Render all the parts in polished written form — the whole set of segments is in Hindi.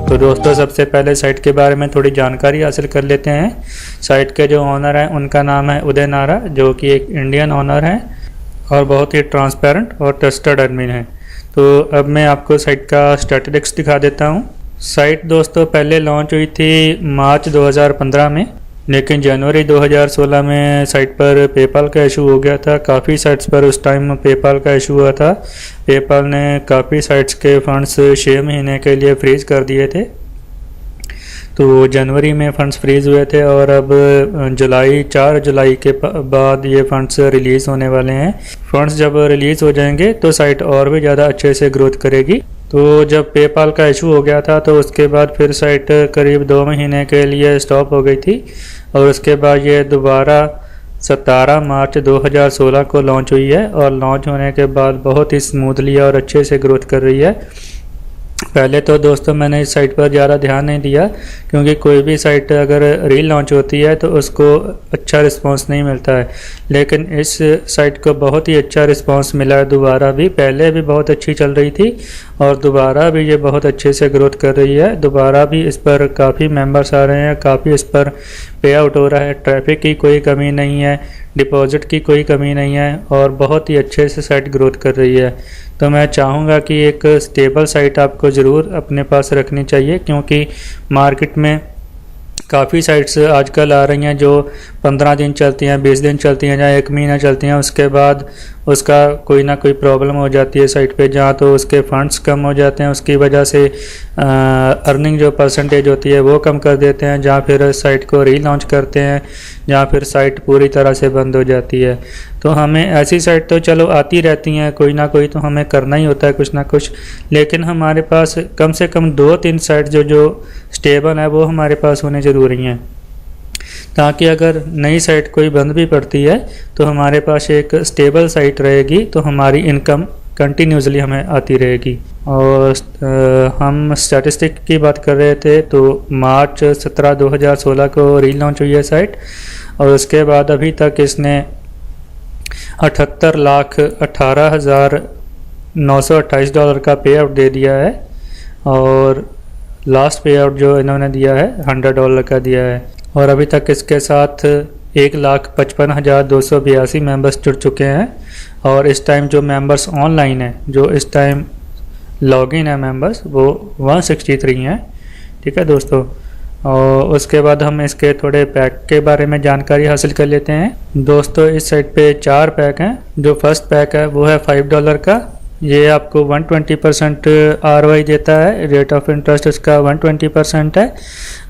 तो दोस्तों सबसे पहले साइट के बारे में थोड़ी जानकारी हासिल कर लेते हैं। साइट के जो ऑनर हैं उनका नाम है उदय नारा, जो कि एक इंडियन ऑनर हैं और बहुत ही ट्रांसपेरेंट और ट्रस्टेड एडमिन है। तो अब मैं आपको साइट का स्टैटिस्टिक्स दिखा देता हूँ। साइट दोस्तों पहले लॉन्च हुई थी मार्च 2015 में, लेकिन जनवरी 2016 में साइट पर पेपाल का इशू हो गया था। काफ़ी साइट्स पर उस टाइम पेपाल का इशू हुआ था। पेपाल ने काफ़ी साइट्स के फंड्स 6 महीने के लिए फ्रीज कर दिए थे। तो जनवरी में फ़ंड्स फ्रीज हुए थे और अब 4 जुलाई के बाद ये फ़ंड्स रिलीज़ होने वाले हैं। फ़ंड्स जब रिलीज़ हो जाएंगे तो साइट और भी ज़्यादा अच्छे से ग्रोथ करेगी। तो जब पेपाल का इशू हो गया था तो उसके बाद फिर साइट करीब 2 महीने के लिए स्टॉप हो गई थी और उसके बाद ये दोबारा 17 मार्च 2016 को लॉन्च हुई है और लॉन्च होने के बाद बहुत ही स्मूथली और अच्छे से ग्रोथ कर रही है। पहले तो दोस्तों मैंने इस साइट पर ज़्यादा ध्यान नहीं दिया, क्योंकि कोई भी साइट अगर री लॉन्च होती है तो उसको अच्छा रिस्पांस नहीं मिलता है, लेकिन इस साइट को बहुत ही अच्छा रिस्पांस मिला है। दोबारा भी, पहले भी बहुत अच्छी चल रही थी और दोबारा भी ये बहुत अच्छे से ग्रोथ कर रही है। दोबारा भी इस पर काफ़ी मेंबर्स आ रहे हैं, काफ़ी इस पर पे आउट हो रहा है, ट्रैफिक की कोई कमी नहीं है, डिपॉजिट की कोई कमी नहीं है और बहुत ही अच्छे से साइट ग्रोथ कर रही है। तो मैं चाहूँगा कि एक स्टेबल साइट आपको ज़रूर अपने पास रखनी चाहिए, क्योंकि मार्केट में काफ़ी साइट्स आजकल आ रही हैं जो 15 दिन चलती हैं, 20 दिन चलती हैं या 1 महीना चलती हैं, उसके बाद उसका कोई ना कोई प्रॉब्लम हो जाती है साइट पे, जहाँ तो उसके फंड्स कम हो जाते हैं, उसकी वजह से अर्निंग जो परसेंटेज होती है वो कम कर देते हैं, जहाँ फिर साइट को रीलॉन्च करते हैं, जहाँ फिर साइट पूरी तरह से बंद हो जाती है। तो हमें ऐसी साइट तो चलो आती रहती हैं, कोई ना कोई तो हमें करना ही होता है कुछ ना कुछ, लेकिन हमारे पास कम से कम 2-3 साइट जो स्टेबल है वो हमारे पास होने ज़रूरी हैं, ताकि अगर नई साइट कोई बंद भी पड़ती है तो हमारे पास एक स्टेबल साइट रहेगी, तो हमारी इनकम कंटिन्यूसली हमें आती रहेगी। और हम स्टैटिस्टिक की बात कर रहे थे, तो मार्च 17 2016 को रीलॉन्च हुई है साइट और उसके बाद अभी तक इसने 78,18,928 डॉलर का पे आउट दे दिया है और लास्ट पे आउट जो इन्होंने दिया है $100 का दिया है। और अभी तक इसके साथ 1,55,282 मेंबर्स जुड़ चुके हैं और इस टाइम जो मेंबर्स ऑनलाइन हैं, जो इस टाइम लॉगिन है मेंबर्स, वो 163 हैं। ठीक है दोस्तों, और उसके बाद हम इसके थोड़े पैक के बारे में जानकारी हासिल कर लेते हैं। दोस्तों इस साइट पे 4 पैक हैं। जो फर्स्ट पैक है वो है $5 का, ये आपको 120% ROI देता है, रेट ऑफ इंटरेस्ट इसका 120% है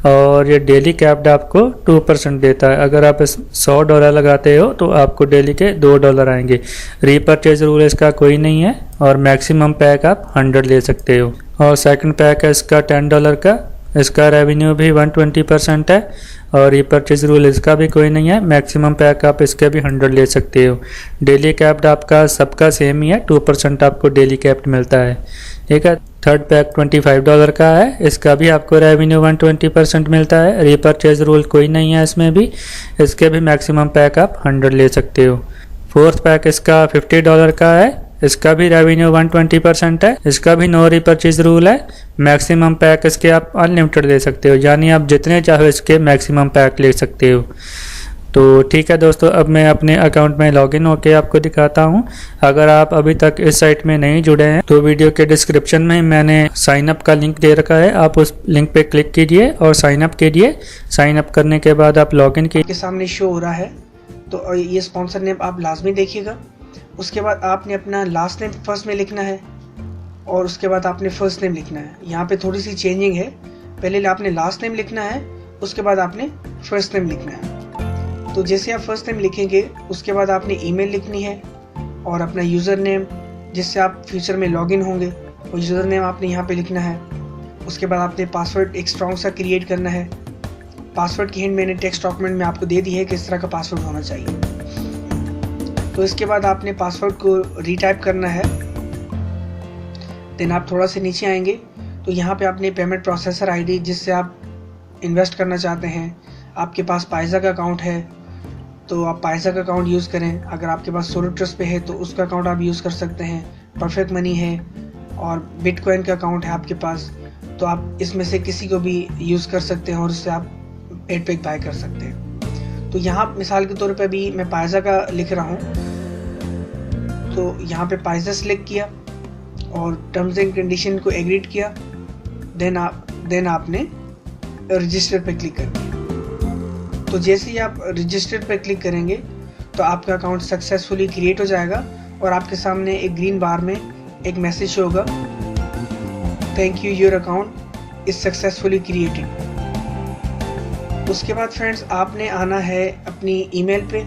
और ये डेली कैप्ड आपको 2% देता है। अगर आप $100 लगाते हो तो आपको डेली के $2 आएंगे। रीपर्चेज रूल इसका कोई नहीं है और मैक्सिमम पैक आप 100 ले सकते हो। और सेकंड पैक है इसका $10 का, इसका रेवेन्यू भी 120% है और रीपर्चेज रूल इसका भी कोई नहीं है। मैक्सिमम पैक आप इसके भी 100 ले सकते हो। डेली कैप्ड आपका सबका सेम ही है, 2% आपको डेली कैप्ड मिलता है। ठीक है, थर्ड पैक $25 का है, इसका भी आपको रेवेन्यू 120% मिलता है, रीपर्चेज रूल कोई नहीं है इसमें भी, इसके भी मैक्सिमम पैक आप 100 ले सकते हो। फोर्थ पैक इसका $50 का है, इसका भी रेवेन्यू 120% है, इसका भी नो रीपर्चेज रूल है। मैक्सिमम पैक इसके आप अनलिमिटेड ले सकते हो, यानी आप जितने चाहो इसके मैक्सिमम पैक ले सकते हो। तो ठीक है दोस्तों, अब मैं अपने अकाउंट में लॉगिन होकर आपको दिखाता हूं। अगर आप अभी तक इस साइट में नहीं जुड़े हैं तो वीडियो के डिस्क्रिप्शन में मैंने साइन अप का लिंक दे रखा है, आप उस लिंक पे क्लिक कीजिए और साइन अप कीजिए। साइन अप करने के बाद आप लॉगिन कीजिए। सामने शो हो रहा है, तो ये स्पॉन्सर नेम आप लाजमी देखिएगा। उसके बाद आपने अपना लास्ट नेम फर्स्ट में लिखना है और उसके बाद आपने फर्स्ट नेम लिखना है। यहाँ पे थोड़ी सी चेंजिंग है, पहले आपने लास्ट नेम लिखना है, उसके बाद आपने फर्स्ट नेम लिखना है। तो जैसे आप फर्स्ट नेम लिखेंगे उसके बाद आपने ईमेल लिखनी है और अपना यूज़र नेम जिससे आप फ्यूचर में लॉगिन होंगे, वो यूज़र नेम आपने यहाँ पे लिखना है। उसके बाद आपने पासवर्ड एक स्ट्रॉन्ग सा क्रिएट करना है। पासवर्ड की हिंट मैंने टेक्स्ट डॉक्यूमेंट में आपको दे दी है, किस तरह का पासवर्ड होना चाहिए। तो इसके बाद आपने पासवर्ड को रीटाइप करना है। देन आप थोड़ा से नीचे आएंगे तो यहाँ पे आपने पेमेंट प्रोसेसर आईडी जिससे आप इन्वेस्ट करना चाहते हैं, आपके पास पाइजा का अकाउंट है तो आप पाइजा का अकाउंट यूज़ करें। अगर आपके पास सोलो ट्रस्ट पे है तो उसका अकाउंट आप यूज़ कर सकते हैं। परफेक्ट मनी है और बिटकॉइन का अकाउंट है आपके पास तो आप इसमें से किसी को भी यूज़ कर सकते हैं और उससे आप एड पैक बाय कर सकते हैं। तो यहाँ मिसाल के तौर पे अभी मैं पाइज़ा का लिख रहा हूँ, तो यहाँ पे पाइज़ा सिलेक्ट किया और टर्म्स एंड कंडीशन को एग्रीड किया, देन आपने रजिस्टर पे क्लिक करना है। तो जैसे ही आप रजिस्टर पे क्लिक करेंगे तो आपका अकाउंट सक्सेसफुली क्रिएट हो जाएगा और आपके सामने एक ग्रीन बार में एक मैसेज शो होगा, thank you, your account is successfully created. उसके बाद फ्रेंड्स आपने आना है अपनी ईमेल पे।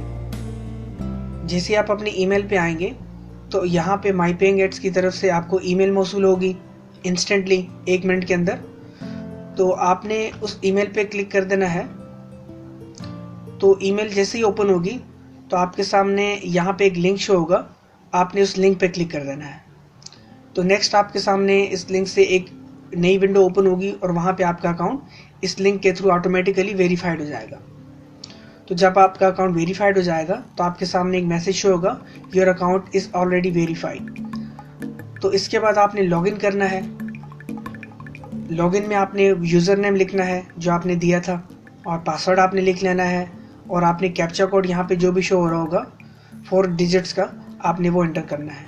जैसे आप अपनी ईमेल पे आएंगे तो यहाँ पे माई पेइंग एड्स की तरफ से आपको ईमेल मौसूल होगी इंस्टेंटली 1 मिनट के अंदर। तो आपने उस ईमेल पे क्लिक कर देना है। तो ईमेल जैसे ही ओपन होगी तो आपके सामने यहाँ पे एक लिंक शो होगा, आपने उस लिंक पे क्लिक कर देना है। तो नेक्स्ट आपके सामने इस लिंक से एक नई विंडो ओपन होगी और वहाँ पे आपका अकाउंट इस लिंक के थ्रू ऑटोमेटिकली वेरीफाइड हो जाएगा। तो जब आपका अकाउंट वेरीफाइड हो जाएगा तो आपके सामने एक मैसेज शो होगा, your account is already verified. तो इसके बाद आपने लॉगिन करना है। लॉगिन में आपने यूज़र नेम लिखना है जो आपने दिया था और पासवर्ड आपने लिख लेना है और आपने कैप्चा कोड यहाँ पे जो भी शो हो रहा होगा 4 डिजिट्स का आपने वो एंटर करना है।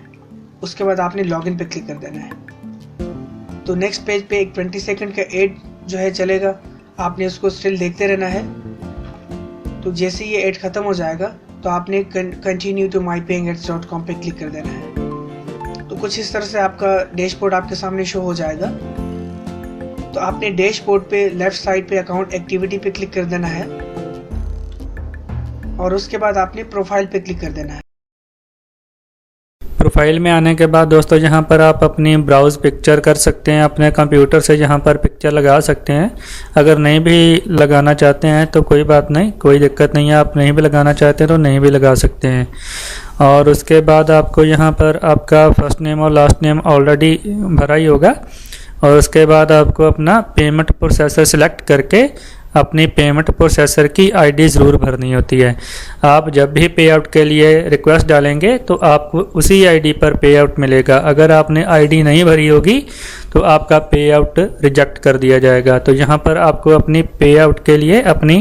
उसके बाद आपने लॉगिन पे क्लिक कर देना है। तो नेक्स्ट पेज पे एक 20 सेकंड का एड जो है चलेगा, आपने उसको स्टिल देखते रहना है। तो जैसे ये एड ख़त्म हो जाएगा तो आपने कंटिन्यू टू mypayingads.com पे क्लिक कर देना है। तो कुछ इस तरह से आपका डैशबोर्ड आपके सामने शो हो जाएगा। तो आपने डैशबोर्ड पे लेफ्ट साइड पे अकाउंट एक्टिविटी पे क्लिक कर देना है और उसके बाद आपने प्रोफाइल पे क्लिक कर देना है। प्रोफाइल में आने के बाद दोस्तों यहाँ पर आप अपनी ब्राउज़ पिक्चर कर सकते हैं, अपने कंप्यूटर से यहाँ पर पिक्चर लगा सकते हैं। अगर नहीं भी लगाना चाहते हैं तो कोई बात नहीं, कोई दिक्कत नहीं है। आप नहीं भी लगाना चाहते हैं तो नहीं भी लगा सकते हैं। और उसके बाद आपको यहाँ पर आपका फर्स्ट नेम और लास्ट नेम ऑलरेडी भरा ही होगा और उसके बाद आपको अपना पेमेंट प्रोसेसर सिलेक्ट करके अपनी पेमेंट प्रोसेसर की आईडी ज़रूर भरनी होती है। आप जब भी पे आउट के लिए रिक्वेस्ट डालेंगे तो आपको उसी आईडी पर पे आउट मिलेगा। अगर आपने आईडी नहीं भरी होगी तो आपका पे आउट रिजेक्ट कर दिया जाएगा। तो यहाँ पर आपको अपनी पे आउट के लिए अपनी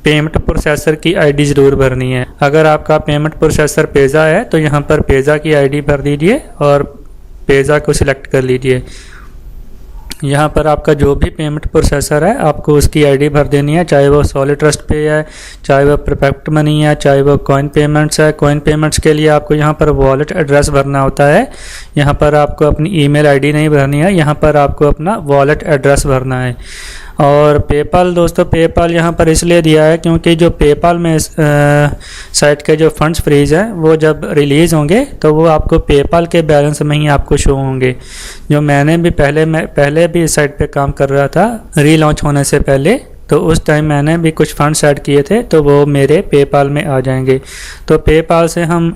पेमेंट प्रोसेसर की आईडी ज़रूर भरनी है। अगर आपका पेमेंट प्रोसेसर पेज़ा है तो यहाँ पर पेज़ा की आईडी भर दीजिए और पेज़ा को सिलेक्ट कर लीजिए। यहाँ पर आपका जो भी पेमेंट प्रोसेसर है आपको उसकी आईडी भर देनी है, चाहे वो सॉलिड ट्रस्ट पे है, चाहे वो परफेक्ट मनी है, चाहे वो कॉइन पेमेंट्स है। कॉइन पेमेंट्स के लिए आपको यहाँ पर वॉलेट एड्रेस भरना होता है। यहाँ पर आपको अपनी ईमेल आईडी नहीं भरनी है, यहाँ पर आपको अपना वॉलेट एड्रेस भरना है। और पेपाल दोस्तों, पेपाल यहाँ पर इसलिए दिया है क्योंकि जो पेपाल में साइट के जो फंड्स फ्रीज हैं वो जब रिलीज़ होंगे तो वो आपको पेपाल के बैलेंस में ही आपको शो होंगे। जो मैंने भी पहले भी इस साइट पे काम कर रहा था रीलॉन्च होने से पहले, तो उस टाइम मैंने भी कुछ फंड्स ऐड किए थे तो वो मेरे पेपाल में आ जाएंगे। तो पेपाल से हम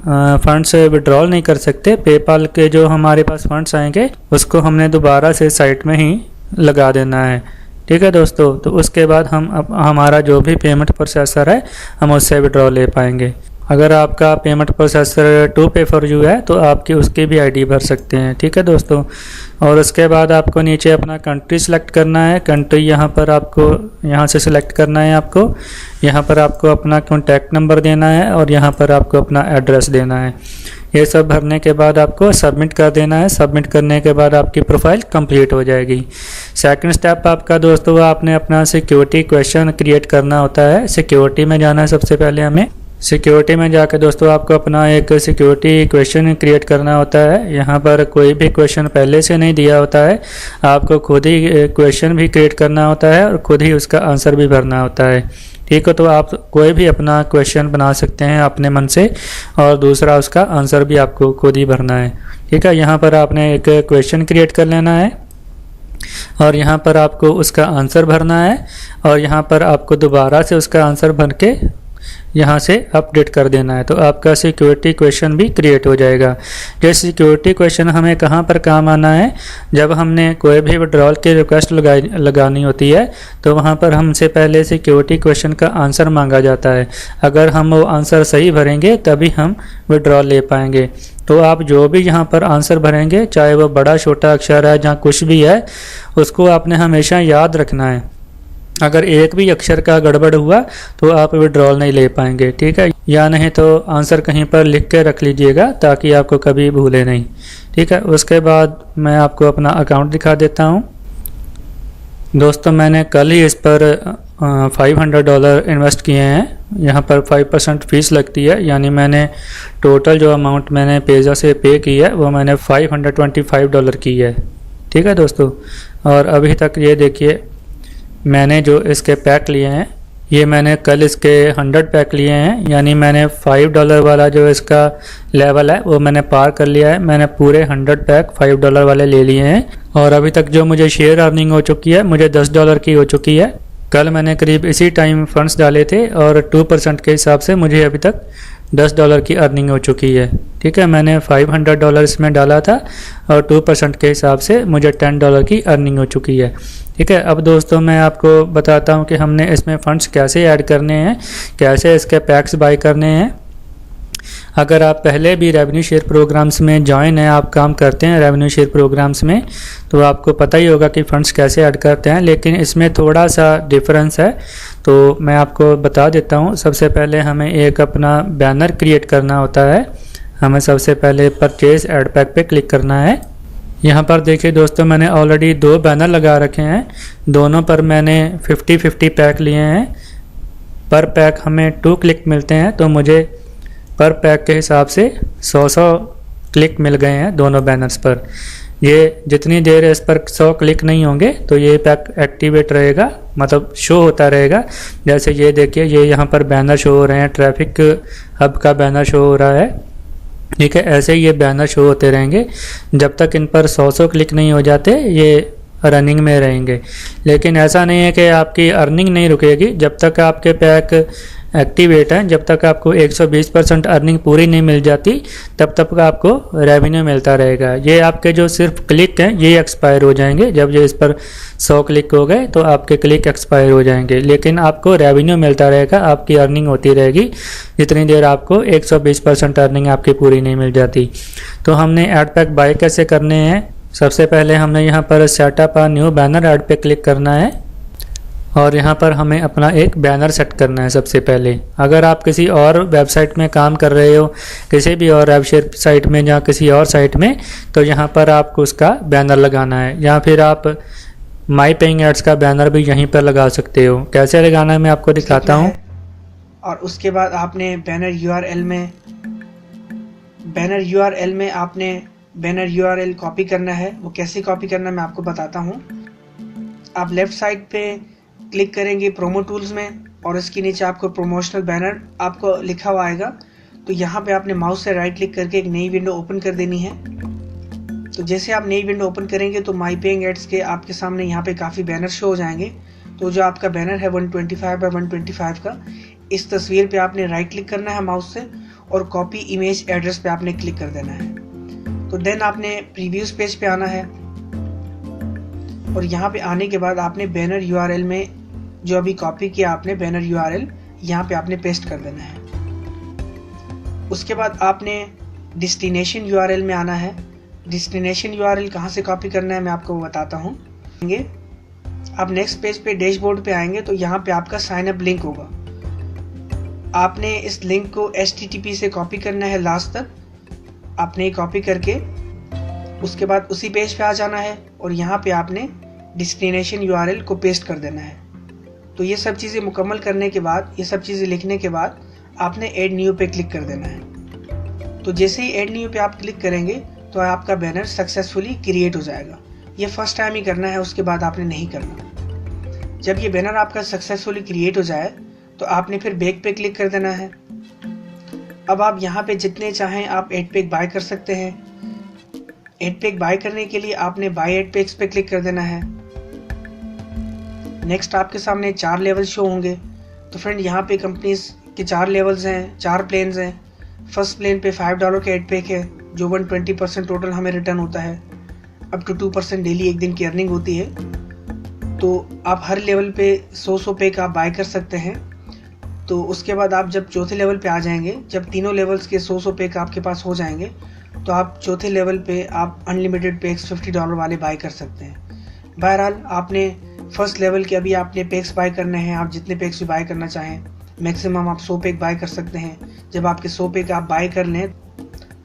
फंड्स विड्रॉल नहीं कर सकते। पेपाल के जो हमारे पास फंड्स आएंगे उसको हमने दोबारा से साइट में ही लगा देना है। ठीक है दोस्तों, तो उसके बाद हमारा जो भी पेमेंट प्रोसेसर है हम उससे विड्रॉ ले पाएंगे। अगर आपका पेमेंट प्रोसेसर टू पे फॉर यू है तो आपकी उसकी भी आईडी भर सकते हैं। ठीक है दोस्तों, और उसके बाद आपको नीचे अपना कंट्री सेलेक्ट करना है। कंट्री यहाँ पर आपको यहाँ से सिलेक्ट करना है। आपको यहाँ पर आपको अपना कॉन्टैक्ट नंबर देना है और यहाँ पर आपको अपना एड्रेस देना है। ये सब भरने के बाद आपको सबमिट कर देना है। सबमिट करने के बाद आपकी प्रोफाइल कंप्लीट हो जाएगी। सेकंड स्टेप आपका दोस्तों, आपने अपना सिक्योरिटी क्वेश्चन क्रिएट करना होता है। सिक्योरिटी में जाना है सबसे पहले हमें। सिक्योरिटी में जाकर दोस्तों आपको अपना एक सिक्योरिटी क्वेश्चन क्रिएट करना होता है। यहाँ पर कोई भी क्वेश्चन पहले से नहीं दिया होता है, आपको खुद ही क्वेश्चन भी क्रिएट करना होता है और खुद ही उसका आंसर भी भरना होता है। ठीक है, तो आप कोई भी अपना क्वेश्चन बना सकते हैं अपने मन से और दूसरा उसका आंसर भी आपको खुद ही भरना है। ठीक है, यहाँ पर आपने एक क्वेश्चन क्रिएट कर लेना है और यहाँ पर आपको उसका आंसर भरना है और यहाँ पर आपको दोबारा से उसका आंसर भर के यहाँ से अपडेट कर देना है। तो आपका सिक्योरिटी क्वेश्चन भी क्रिएट हो जाएगा। ये सिक्योरिटी क्वेश्चन हमें कहाँ पर काम आना है, जब हमने कोई भी विड्रॉल की रिक्वेस्ट लगानी होती है तो वहाँ पर हमसे पहले सिक्योरिटी क्वेश्चन का आंसर मांगा जाता है। अगर हम वो आंसर सही भरेंगे तभी हम विड्रॉल ले पाएंगे। तो आप जो भी यहाँ पर आंसर भरेंगे, चाहे वो बड़ा छोटा अक्षर है, जहाँ कुछ भी है, उसको आपने हमेशा याद रखना है। अगर एक भी अक्षर का गड़बड़ हुआ तो आप विड्रॉल नहीं ले पाएंगे, ठीक है। या नहीं तो आंसर कहीं पर लिख के रख लीजिएगा ताकि आपको कभी भूले नहीं, ठीक है। उसके बाद मैं आपको अपना अकाउंट दिखा देता हूँ। दोस्तों मैंने कल ही इस पर $500 इन्वेस्ट किए हैं। यहाँ पर 5% फीस लगती है, यानी मैंने टोटल जो अमाउंट मैंने पेजा से पे की है वो मैंने $525 की है, ठीक है दोस्तों। और अभी तक ये देखिए मैंने जो इसके पैक लिए हैं, ये मैंने कल इसके 100 पैक लिए हैं, यानी मैंने $5 वाला जो इसका लेवल है वो मैंने पार कर लिया है। मैंने पूरे 100 पैक $5 वाले ले लिए हैं और अभी तक जो मुझे शेयर अर्निंग हो चुकी है, मुझे $10 की हो चुकी है। कल मैंने करीब इसी टाइम फंड्स डाले थे और 2% के हिसाब से मुझे अभी तक $10 की अर्निंग हो चुकी है, ठीक है। मैंने $500 इसमें डाला था और 2% के हिसाब से मुझे $10 की अर्निंग हो चुकी है, ठीक है। अब दोस्तों मैं आपको बताता हूँ कि हमने इसमें फ़ंड्स कैसे ऐड करने हैं, कैसे इसके पैक्स बाय करने हैं। अगर आप पहले भी रेवेन्यू शेयर प्रोग्राम्स में ज्वाइन हैं, आप काम करते हैं रेवेन्यू शेयर प्रोग्राम्स में, तो आपको पता ही होगा कि फ़ंड्स कैसे ऐड करते हैं, लेकिन इसमें थोड़ा सा डिफरेंस है। तो मैं आपको बता देता हूँ। सबसे पहले हमें एक अपना बैनर क्रिएट करना होता है। हमें सबसे पहले परचेज एड पैक पे क्लिक करना है। यहाँ पर देखिए दोस्तों मैंने ऑलरेडी 2 बैनर लगा रखे हैं, दोनों पर मैंने 50-50 पैक लिए हैं। पर पैक हमें 2 क्लिक मिलते हैं, तो मुझे पर पैक के हिसाब से 100 क्लिक मिल गए हैं दोनों बैनर्स पर। ये जितनी देर इस पर 100 क्लिक नहीं होंगे तो ये पैक एक्टिवेट रहेगा, मतलब शो होता रहेगा। जैसे ये देखिए ये यहाँ पर बैनर शो हो रहे हैं, ट्रैफिक हब का बैनर शो हो रहा है, ठीक है। ऐसे ही ये बैनर शो होते रहेंगे जब तक इन पर 100 क्लिक नहीं हो जाते, ये रनिंग में रहेंगे। लेकिन ऐसा नहीं है कि आपकी अर्निंग नहीं रुकेगी। जब तक आपके पैक एक्टिवेट है, जब तक आपको 120% अर्निंग पूरी नहीं मिल जाती, तब तक आपको रेवेन्यू मिलता रहेगा। ये आपके जो सिर्फ क्लिक हैं ये एक्सपायर हो जाएंगे। जब ये इस पर 100 क्लिक हो गए तो आपके क्लिक एक्सपायर हो जाएंगे, लेकिन आपको रेवेन्यू मिलता रहेगा, आपकी अर्निंग होती रहेगी जितनी देर आपको 120% अर्निंग आपकी पूरी नहीं मिल जाती। तो हमने एड पैक बाय कैसे करने हैं, सबसे पहले हमने यहाँ पर setup a new banner ad पे क्लिक करना है और यहाँ पर हमें अपना एक बैनर सेट करना है सबसे पहले। अगर आप किसी और वेबसाइट में काम कर रहे हो, किसी भी और वेबसाइट साइट में या किसी और साइट में, तो यहाँ पर आपको उसका बैनर लगाना है, या फिर आप माई पेइंग एड्स का बैनर भी यहीं पर लगा सकते हो। कैसे लगाना है मैं आपको दिखाता हूँ। और उसके बाद आपने बैनर URL कॉपी करना है। वो कैसे कॉपी करना है मैं आपको बताता हूँ। आप लेफ्ट साइड पे क्लिक करेंगे प्रोमो टूल्स में और इसके नीचे आपको प्रमोशनल बैनर आपको लिखा हुआ आएगा। तो यहाँ पे आपने माउस से राइट क्लिक करके एक नई विंडो ओपन कर देनी है। तो जैसे आप नई विंडो ओपन करेंगे तो माई पेइंग एड्स के आपके सामने यहाँ पे काफ़ी बैनर शो हो जाएंगे। तो जो आपका बैनर है 125 बाय 125 का, इस तस्वीर पे आपने राइट क्लिक करना है माउस से और कॉपी इमेज एड्रेस पे आपने क्लिक कर देना है। तो देन आपने प्रीव्यूज पेज पे आना है और यहाँ पे आने के बाद आपने बैनर URL में जो अभी कॉपी किया आपने बैनर URL यहाँ पे आपने पेस्ट कर देना है। उसके बाद आपने डेस्टिनेशन URL में आना है। डेस्टिनेशन URL कहाँ से कॉपी करना है मैं आपको बताता हूँ। आप नेक्स्ट पेज पे डैशबोर्ड पे आएंगे तो यहाँ पे आपका साइन अप लिंक होगा। आपने इस लिंक को HTTP से कॉपी करना है लास्ट तक। आपने कॉपी करके उसके बाद उसी पेज पे आ जाना है और यहाँ पे आपने डेस्टिनेशन URL को पेस्ट कर देना है। तो ये सब चीज़ें मुकम्मल करने के बाद, ये सब चीज़ें लिखने के बाद आपने ऐड न्यू पे क्लिक कर देना है। तो जैसे ही ऐड न्यू पे आप क्लिक करेंगे तो आपका बैनर सक्सेसफुली क्रिएट हो जाएगा। ये फर्स्ट टाइम ही करना है, उसके बाद आपने नहीं करना। जब ये बैनर आपका सक्सेसफुली क्रिएट हो जाए तो आपने फिर बैक पे क्लिक कर देना है। अब आप यहाँ पे जितने चाहें आप एड पैक बाय कर सकते हैं। एड पैक बाय करने के लिए आपने बाय एड पैक्स पे क्लिक कर देना है। नेक्स्ट आपके सामने 4 लेवल शो होंगे। तो फ्रेंड यहाँ पे कंपनीज के 4 लेवल्स हैं, 4 प्लेन्स हैं। फर्स्ट प्लेन पे $5 का एड पैक है जो 120% टोटल हमें रिटर्न होता है। अप टू 2% डेली एक दिन की अर्निंग होती है। तो आप हर लेवल पे 100 पैक आप बाय कर सकते हैं। तो उसके बाद आप जब चौथे लेवल पे आ जाएंगे, जब तीनों लेवल्स के 100 पैक आपके पास हो जाएंगे, तो आप चौथे लेवल पे आप अनलिमिटेड पैक्स $50 वाले बाय कर सकते हैं। बहरहाल आपने फर्स्ट लेवल के अभी आपने पैक्स बाय करने हैं, आप जितने पैक्स भी बाय करना चाहें, मैक्सिमम आप 100 पैक बाय कर सकते हैं। जब आपके 100 पैक आप बाय कर लें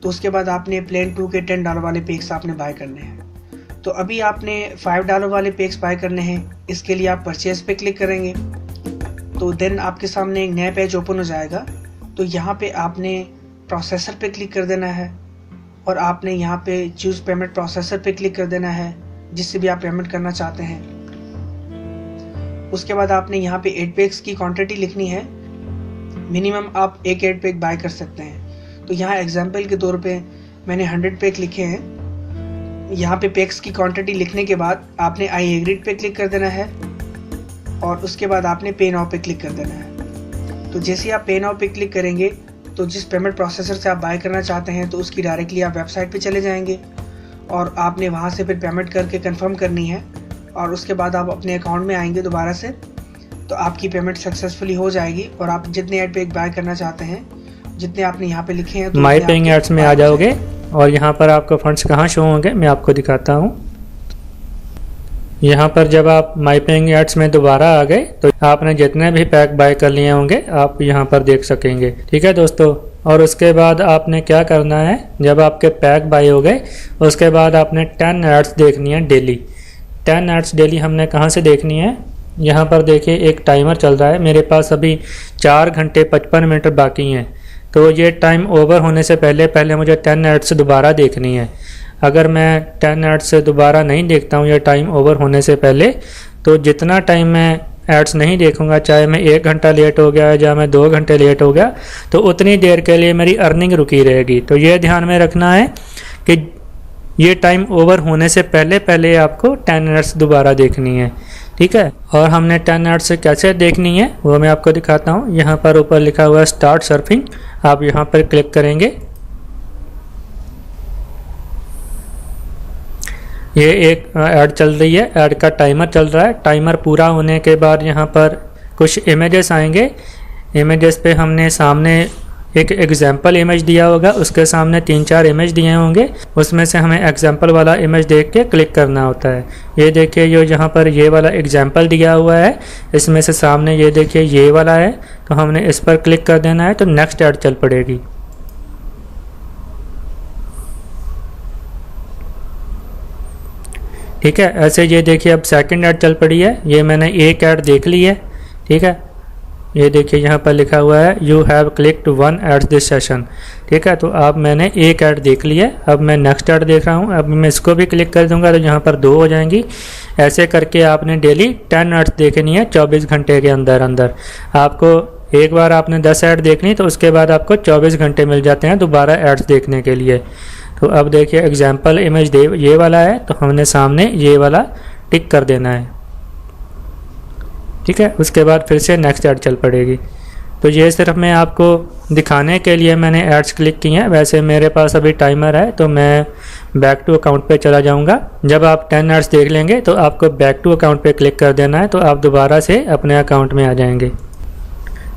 तो उसके बाद आपने प्लान 2 के $10 वाले पैक्स आपने बाय करने हैं। तो अभी आपने $5 वाले पैक्स बाय करने हैं, इसके लिए आप परचेज पे क्लिक करेंगे तो देन आपके सामने एक नया पेज ओपन हो जाएगा। तो यहाँ पे आपने प्रोसेसर पे क्लिक कर देना है और आपने यहाँ पे चूज़ पेमेंट प्रोसेसर पे क्लिक कर देना है जिससे भी आप पेमेंट करना चाहते हैं। उसके बाद आपने यहाँ पे 8 पैक्स की क्वांटिटी लिखनी है, मिनिमम आप एक 8 पैक बाय कर सकते हैं। तो यहाँ एग्जांपल के तौर पे मैंने 100 पैक लिखे हैं। यहाँ पे पैक्स की क्वांटिटी लिखने के बाद आपने आई एग्रीड पे क्लिक कर देना है और उसके बाद आपने पे नाउ पे क्लिक कर देना है। तो जैसे आप पे नाउ पे क्लिक करेंगे तो जिस पेमेंट प्रोसेसर से आप बाय करना चाहते हैं तो उसकी डायरेक्टली आप वेबसाइट पे चले जाएंगे और आपने वहाँ से फिर पेमेंट करके कंफर्म करनी है और उसके बाद आप अपने अकाउंट में आएंगे दोबारा से, तो आपकी पेमेंट सक्सेसफुली हो जाएगी और आप जितने ऐड पैक बाय करना चाहते हैं, जितने आपने यहाँ पे लिखे हैं, तो माई पेइंग एड्स में आ जाओगे और यहाँ पर आपको फंड्स कहाँ शो होंगे मैं आपको दिखाता हूँ। यहाँ पर जब आप माई पेइंग एड्स में दोबारा आ गए तो आपने जितने भी पैक बाय कर लिए होंगे आप यहाँ पर देख सकेंगे। ठीक है दोस्तों, और उसके बाद आपने क्या करना है, जब आपके पैक बाय हो गए उसके बाद आपने 10 एड्स देखनी है डेली। 10 एड्स डेली हमने कहाँ से देखनी है, यहाँ पर देखिए एक टाइमर चल रहा है, मेरे पास अभी 4 घंटे 55 मिनट बाकी हैं। तो ये टाइम ओवर होने से पहले मुझे 10 एड्स दोबारा देखनी है। अगर मैं 10 एड्स से दोबारा नहीं देखता हूँ या टाइम ओवर होने से पहले, तो जितना टाइम मैं एड्स नहीं देखूंगा, चाहे मैं 1 घंटा लेट हो गया या मैं 2 घंटे लेट हो गया, तो उतनी देर के लिए मेरी अर्निंग रुकी रहेगी। तो ये ध्यान में रखना है कि ये टाइम ओवर होने से पहले आपको 10 एड्स दोबारा देखनी है। ठीक है, और हमने 10 एड्स से कैसे देखनी है वो मैं आपको दिखाता हूँ। यहाँ पर ऊपर लिखा हुआ है स्टार्ट सर्फिंग, आप यहाँ पर क्लिक करेंगे। ये एक ऐड चल रही है, ऐड का टाइमर चल रहा है। टाइमर पूरा होने के बाद यहाँ पर कुछ इमेजेस आएंगे। इमेजेस पे हमने सामने एक एग्जाम्पल इमेज दिया होगा, उसके सामने 3-4 इमेज दिए होंगे, उसमें से हमें एग्जाम्पल वाला इमेज देख के क्लिक करना होता है। ये देखिए जो यहाँ पर ये वाला एग्जाम्पल दिया हुआ है, इसमें से सामने ये देखिए ये वाला है, तो हमने इस पर क्लिक कर देना है तो नेक्स्ट ऐड चल पड़ेगी। ठीक है, ऐसे ये देखिए अब सेकंड ऐड चल पड़ी है, ये मैंने एक ऐड देख ली है। ठीक है, ये देखिए यहाँ पर लिखा हुआ है you have clicked 1 at this session. ठीक है, तो अब मैंने एक ऐड देख ली है, अब मैं नेक्स्ट ऐड देख रहा हूँ। अब मैं इसको भी क्लिक कर दूंगा तो यहाँ पर 2 हो जाएंगी। ऐसे करके आपने डेली 10 एड्स देखनी है 24 घंटे के अंदर अंदर। आपको एक बार आपने 10 ऐड देखनी तो उसके बाद आपको 24 घंटे मिल जाते हैं दोबारा एड्स देखने के लिए। तो अब देखिए एग्जाम्पल इमेज ये वाला है, तो हमने सामने ये वाला टिक कर देना है। ठीक है, उसके बाद फिर से नेक्स्ट ऐड चल पड़ेगी। तो ये सिर्फ मैं आपको दिखाने के लिए मैंने एड्स क्लिक की हैं। वैसे मेरे पास अभी टाइमर है तो मैं बैक टू अकाउंट पे चला जाऊंगा। जब आप 10 एड्स देख लेंगे तो आपको बैक टू अकाउंट पे क्लिक कर देना है, तो आप दोबारा से अपने अकाउंट में आ जाएंगे।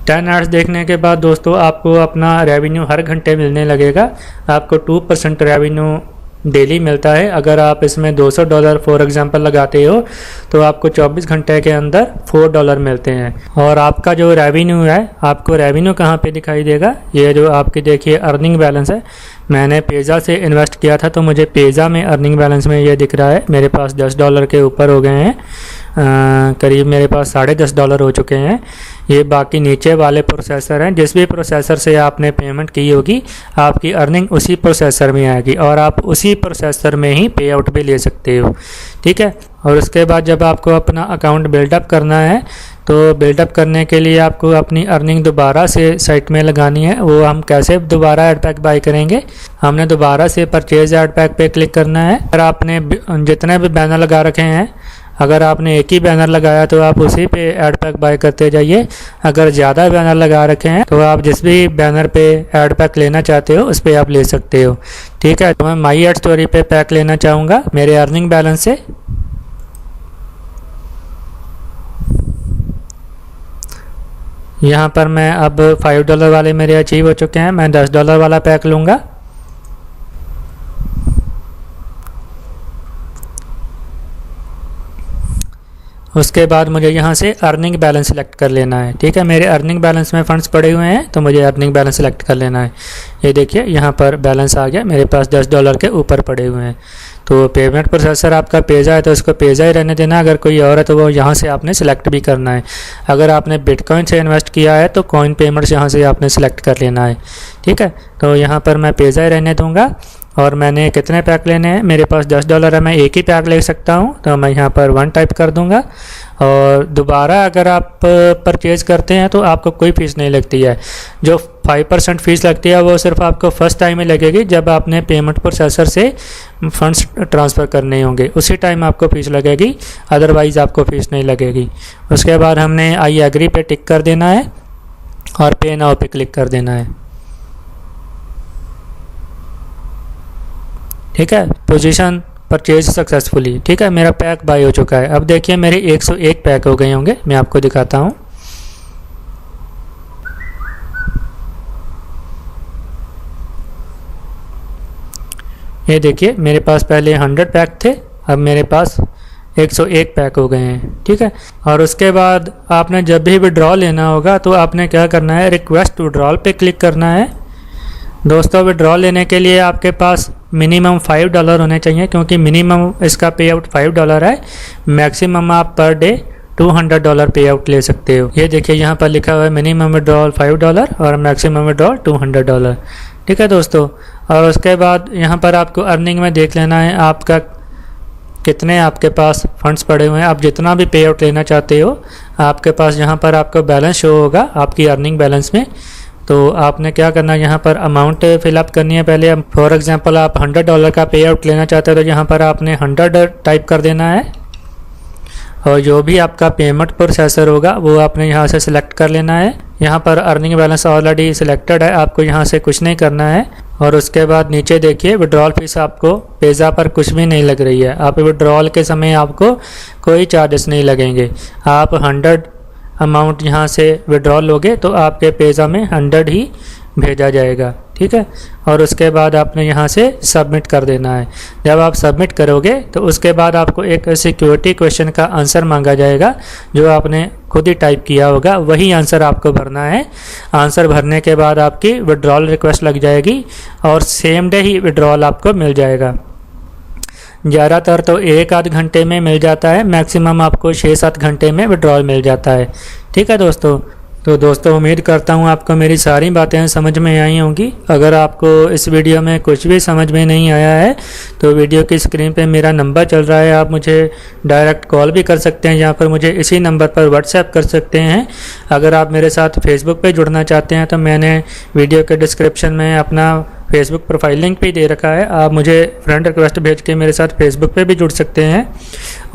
10 एड्स देखने के बाद दोस्तों आपको अपना रेवेन्यू हर घंटे मिलने लगेगा। आपको 2% रेवेन्यू डेली मिलता है। अगर आप इसमें $200 फॉर एग्जांपल लगाते हो तो आपको 24 घंटे के अंदर $4 मिलते हैं। और आपका जो रेवेन्यू है, आपको रेवेन्यू कहाँ पे दिखाई देगा, ये जो आपकी देखिए अर्निंग बैलेंस है, मैंने पेज़ा से इन्वेस्ट किया था तो मुझे पेज़ा में अर्निंग बैलेंस में ये दिख रहा है। मेरे पास $10 के ऊपर हो गए हैं, करीब मेरे पास $10.5 हो चुके हैं। ये बाकी नीचे वाले प्रोसेसर हैं, जिस भी प्रोसेसर से आपने पेमेंट की होगी आपकी अर्निंग उसी प्रोसेसर में आएगी और आप उसी प्रोसेसर में ही पे आउट भी ले सकते हो। ठीक है, और उसके बाद जब आपको अपना अकाउंट बिल्डअप करना है तो बिल्डअप करने के लिए आपको अपनी अर्निंग दोबारा से साइट में लगानी है। वो हम कैसे दोबारा ऐड पैक बाय करेंगे, हमने दोबारा से परचेज ऐड पैक पे क्लिक करना है। अगर आपने जितने भी बैनर लगा रखे हैं, अगर आपने एक ही बैनर लगाया तो आप उसी पे ऐड पैक बाय करते जाइए। अगर ज़्यादा बैनर लगा रखे हैं तो आप जिस भी बैनर पे ऐड पैक लेना चाहते हो उस पर आप ले सकते हो। ठीक है, तो मैं माई एड स्टोरी पे पैक लेना चाहूँगा मेरे अर्निंग बैलेंस से। यहाँ पर मैं अब $5 वाले मेरे अचीव हो चुके हैं, मैं $10 वाला पैक लूँगा। उसके बाद मुझे यहाँ से अर्निंग बैलेंस सेलेक्ट कर लेना है। ठीक है, मेरे अर्निंग बैलेंस में फ़ंड्स पड़े हुए हैं तो मुझे अर्निंग बैलेंस सेलेक्ट कर लेना है। ये देखिए यहाँ पर बैलेंस आ गया, मेरे पास $10 के ऊपर पड़े हुए हैं। तो पेमेंट प्रोसेसर आपका पेजा है तो उसको पेजा ही रहने देना। अगर कोई और है तो वो यहाँ से आपने सेलेक्ट भी करना है। अगर आपने बिटकॉइन से इन्वेस्ट किया है तो कॉइन पेमेंट्स यहाँ से आपने सेलेक्ट कर लेना है। ठीक है, तो यहाँ पर मैं पेजा ही रहने दूँगा। और मैंने कितने पैक लेने हैं, मेरे पास $10 है, मैं एक ही पैक ले सकता हूँ, तो मैं यहाँ पर 1 टाइप कर दूँगा। और दोबारा अगर आप परचेज़ करते हैं तो आपको कोई फ़ीस नहीं लगती है। जो 5% फ़ीस लगती है वो सिर्फ आपको फर्स्ट टाइम में लगेगी, जब आपने पेमेंट प्रोसेसर से फ़ंड्स ट्रांसफ़र करने होंगे उसी टाइम आपको फ़ीस लगेगी, अदरवाइज़ आपको फ़ीस नहीं लगेगी। उसके बाद हमने आई एग्री पे टिक कर देना है और पे नाउ पे क्लिक कर देना है। ठीक है, पोजीशन परचेज सक्सेसफुली। ठीक है, मेरा पैक बाय हो चुका है। अब देखिए मेरे 101 पैक हो गए होंगे, मैं आपको दिखाता हूँ। ये देखिए मेरे पास पहले 100 पैक थे, अब मेरे पास 101 पैक हो गए हैं। ठीक है, और उसके बाद आपने जब भी विड्रॉ लेना होगा तो आपने क्या करना है, रिक्वेस्ट विड्रॉल पे क्लिक करना है। दोस्तों, विड्रॉ लेने के लिए आपके पास मिनिमम $5 होने चाहिए, क्योंकि मिनिमम इसका पे आउट $5 है। मैक्सिमम आप पर डे $200 पे आउट ले सकते हो। ये देखिए यहाँ पर लिखा हुआ है मिनिमम विड्रॉल $5 और मैक्सिमम विड्रॉल $200। ठीक है दोस्तों, और उसके बाद यहाँ पर आपको अर्निंग में देख लेना है आपका कितने आपके पास फंड्स पड़े हुए हैं। आप जितना भी पे आउट लेना चाहते हो आपके पास यहाँ पर आपको बैलेंस शो होगा आपकी अर्निंग बैलेंस में। तो आपने क्या करना है, यहाँ पर अमाउंट फिलअप करनी है पहले। फॉर एग्जांपल आप $100 का पे आउट लेना चाहते हो तो यहाँ पर आपने 100 टाइप कर देना है, और जो भी आपका पेमेंट प्रोसेसर होगा वो आपने यहाँ से सिलेक्ट कर लेना है। यहाँ पर अर्निंग बैलेंस ऑलरेडी सिलेक्टेड है, आपको यहाँ से कुछ नहीं करना है। और उसके बाद नीचे देखिए विड्रॉल फीस आपको पेजा पर कुछ भी नहीं लग रही है। आप विड्रॉल के समय आपको कोई चार्जेस नहीं लगेंगे। आप 100 अमाउंट यहाँ से विड्रॉल लोगे तो आपके पेजा में 100 ही भेजा जाएगा। ठीक है, और उसके बाद आपने यहाँ से सबमिट कर देना है। जब आप सबमिट करोगे तो उसके बाद आपको एक सिक्योरिटी क्वेश्चन का आंसर मांगा जाएगा, जो आपने खुद ही टाइप किया होगा वही आंसर आपको भरना है। आंसर भरने के बाद आपकी विड्रॉल रिक्वेस्ट लग जाएगी और सेम डे ही विड्रॉल आपको मिल जाएगा। ज़्यादातर तो 1-8 घंटे में मिल जाता है, मैक्सिमम आपको 6-7 घंटे में विड्रॉल मिल जाता है। ठीक है दोस्तों, तो दोस्तों उम्मीद करता हूँ आपको मेरी सारी बातें समझ में आई होंगी। अगर आपको इस वीडियो में कुछ भी समझ में नहीं आया है तो वीडियो की स्क्रीन पे मेरा नंबर चल रहा है, आप मुझे डायरेक्ट कॉल भी कर सकते हैं, यहाँ पर मुझे इसी नंबर पर व्हाट्सएप कर सकते हैं। अगर आप मेरे साथ फेसबुक पे जुड़ना चाहते हैं तो मैंने वीडियो के डिस्क्रिप्शन में अपना फेसबुक प्रोफाइल लिंक भी दे रखा है, आप मुझे फ्रेंड रिक्वेस्ट भेज के मेरे साथ फेसबुक पे भी जुड़ सकते हैं।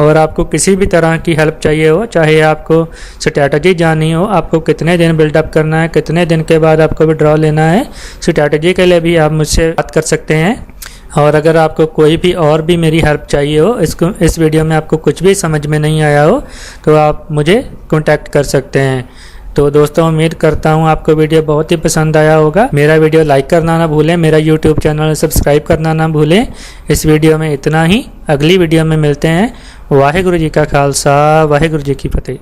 और आपको किसी भी तरह की हेल्प चाहिए हो, चाहे आपको स्ट्रैटेजी जाननी हो, आपको कितने दिन बिल्डअप करना है, कितने दिन के बाद आपको विड्रॉ लेना है, स्ट्रैटेजी के लिए भी आप मुझसे बात कर सकते हैं। और अगर आपको कोई भी और भी मेरी हेल्प चाहिए हो, इस वीडियो में आपको कुछ भी समझ में नहीं आया हो तो आप मुझे कॉन्टैक्ट कर सकते हैं। तो दोस्तों उम्मीद करता हूँ आपको वीडियो बहुत ही पसंद आया होगा। मेरा वीडियो लाइक करना ना भूलें, मेरा यूट्यूब चैनल सब्सक्राइब करना ना भूलें। इस वीडियो में इतना ही, अगली वीडियो में मिलते हैं। वाहिगुरु जी का खालसा, वाहिगुरु जी की फतेह।